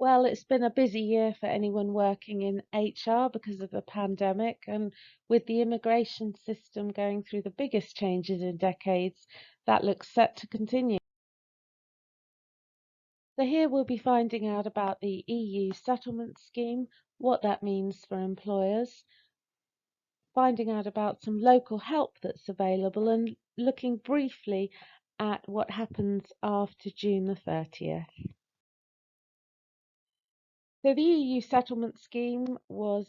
Well, it's been a busy year for anyone working in HR because of the pandemic, and with the immigration system going through the biggest changes in decades, that looks set to continue. So here we'll be finding out about the EU settlement scheme, what that means for employers, finding out about some local help that's available, and looking briefly at what happens after June the 30th. So the EU settlement scheme was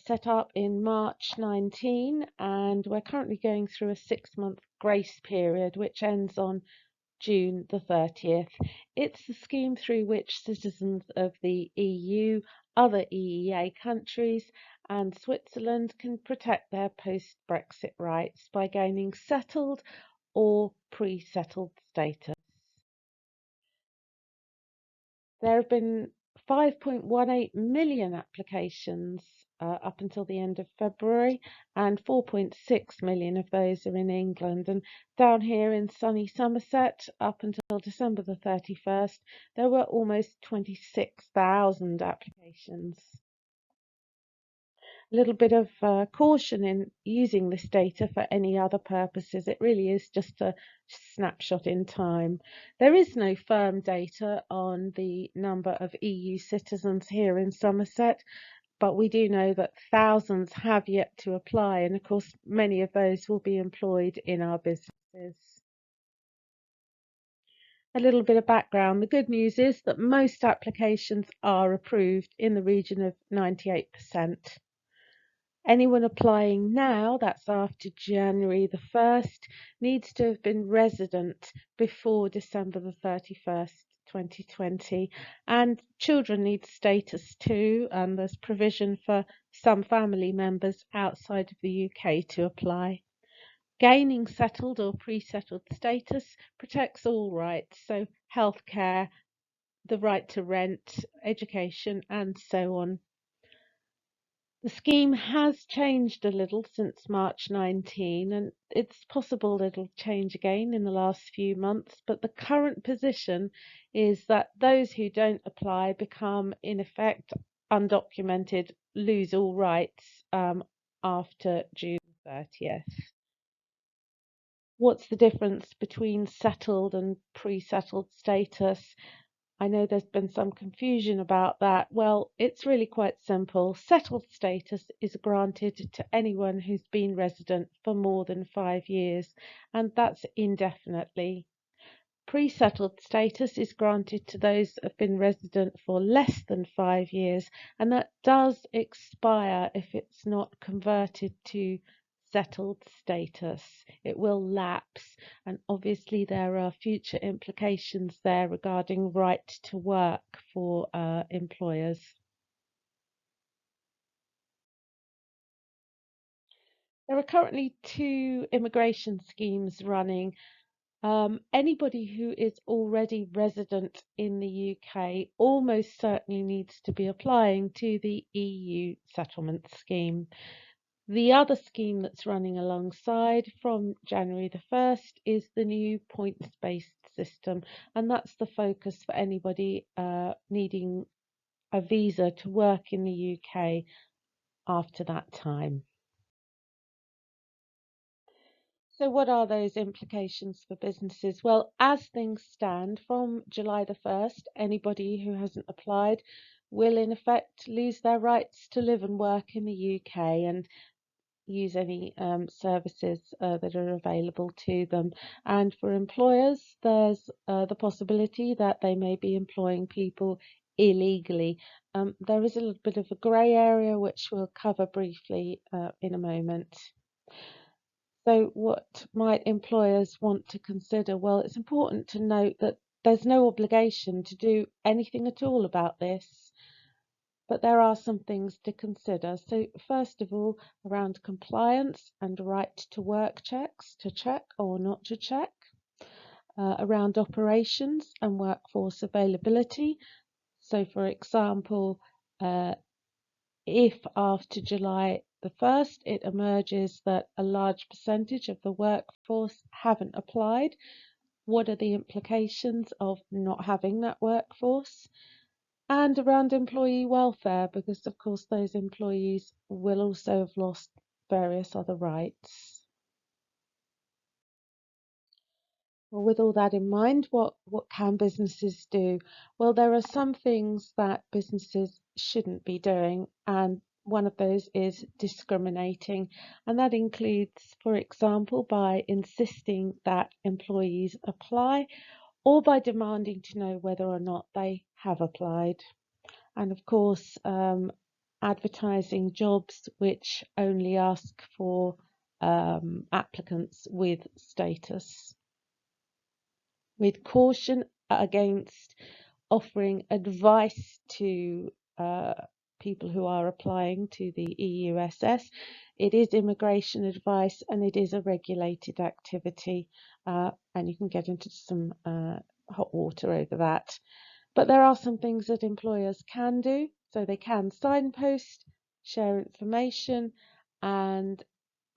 set up in March 19, and we're currently going through a 6-month grace period which ends on June the 30th. It's the scheme through which citizens of the EU, other EEA countries and Switzerland can protect their post-Brexit rights by gaining settled or pre-settled status. There have been 5.18 million applications up until the end of February, and 4.6 million of those are in England. And down here in sunny Somerset, up until December the 31st, there were almost 26,000 applications. A little bit of caution in using this data for any other purposes. It really is just a snapshot in time. There is no firm data on the number of EU citizens here in Somerset, but we do know that thousands have yet to apply, and of course many of those will be employed in our businesses. A little bit of background. The good news is that most applications are approved in the region of 98%. Anyone applying now, that's after January the 1st, needs to have been resident before December the 31st, 2020. And children need status too, and there's provision for some family members outside of the UK to apply. Gaining settled or pre-settled status protects all rights, so healthcare, the right to rent, education, and so on. The scheme has changed a little since March 19, and it's possible it'll change again in the last few months, but the current position is that those who don't apply become, in effect, undocumented, lose all rights after June 30th. What's the difference between settled and pre-settled status? I know there's been some confusion about that. Well, it's really quite simple. Settled status is granted to anyone who's been resident for more than 5 years, and that's indefinitely. Pre-settled status is granted to those that have been resident for less than 5 years, and that does expire if it's not converted to settled status. It will lapse, and obviously there are future implications there regarding right to work for employers. There are currently 2 immigration schemes running. Anybody who is already resident in the UK almost certainly needs to be applying to the EU settlement scheme. The other scheme that's running alongside from January the 1st is the new points-based system, and that's the focus for anybody needing a visa to work in the UK after that time. So what are those implications for businesses? Well, as things stand, from July the 1st, anybody who hasn't applied will in effect lose their rights to live and work in the UK and use any services that are available to them. And for employers, there's the possibility that they may be employing people illegally. There is a little bit of a grey area which we'll cover briefly in a moment. So what might employers want to consider? Well, it's important to note that there's no obligation to do anything at all about this, but there are some things to consider. So first of all, around compliance and right to work checks, to check or not to check, around operations and workforce availability. So for example, if after July the 1st it emerges that a large percentage of the workforce haven't applied, what are the implications of not having that workforce? and around employee welfare, because of course those employees will also have lost various other rights. Well, with all that in mind, what can businesses do? Well, there are some things that businesses shouldn't be doing, and one of those is discriminating. And that includes, for example, by insisting that employees apply or by demanding to know whether or not they have applied. And of course, advertising jobs which only ask for applicants with status, with caution against offering advice to people who are applying to the EUSS. It is immigration advice and it is a regulated activity, and you can get into some hot water over that. But there are some things that employers can do. So they can signpost, share information, and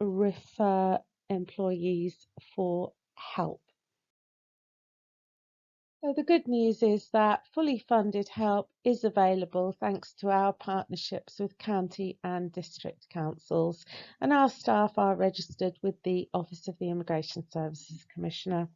refer employees for help. So the good news is that fully funded help is available thanks to our partnerships with county and district councils, and our staff are registered with the Office of the Immigration Services Commissioner.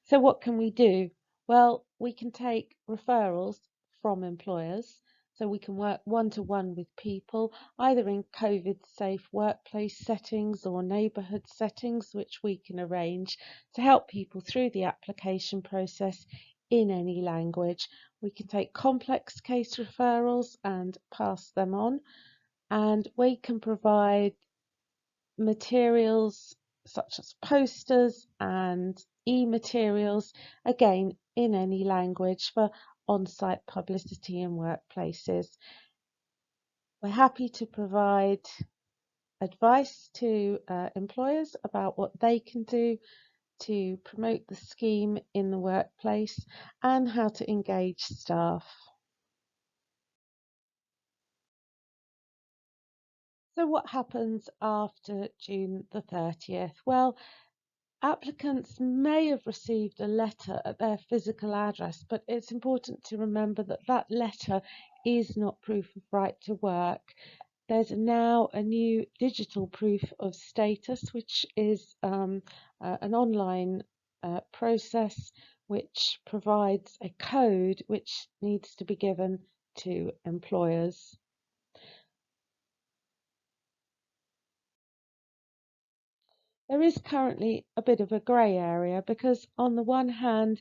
So what can we do? Well, we can take referrals from employers. So we can work one-to-one with people, either in COVID-safe workplace settings or neighbourhood settings, which we can arrange to help people through the application process in any language. We can take complex case referrals and pass them on, and we can provide materials such as posters and e-materials, again in any language, for on-site publicity in workplaces. We're happy to provide advice to employers about what they can do to promote the scheme in the workplace and how to engage staff. So what happens after June the 30th? Well, applicants may have received a letter at their physical address, but it's important to remember that that letter is not proof of right to work. There's now a new digital proof of status, which is an online process which provides a code which needs to be given to employers. There is currently a bit of a grey area because, on the one hand,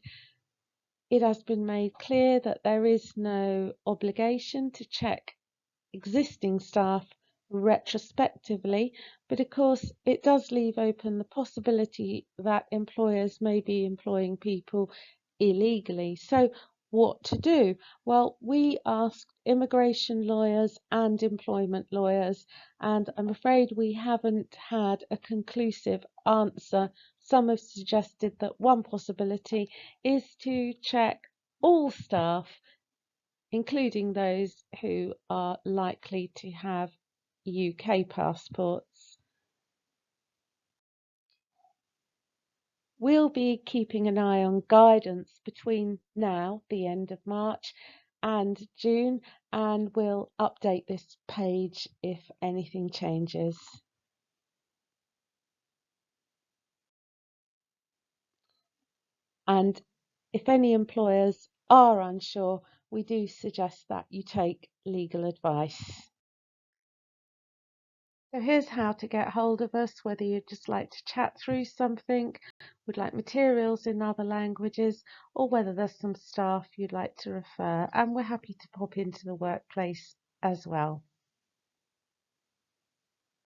it has been made clear that there is no obligation to check existing staff retrospectively, but of course it does leave open the possibility that employers may be employing people illegally. So what to do? Well, we asked immigration lawyers and employment lawyers, and I'm afraid we haven't had a conclusive answer. Some have suggested that one possibility is to check all staff, including those who are likely to have UK passports. We'll be keeping an eye on guidance between now, the end of March, and June, and we'll update this page if anything changes. And if any employers are unsure, we do suggest that you take legal advice. So here's how to get hold of us, whether you'd just like to chat through something, would like materials in other languages, or whether there's some staff you'd like to refer. And we're happy to pop into the workplace as well.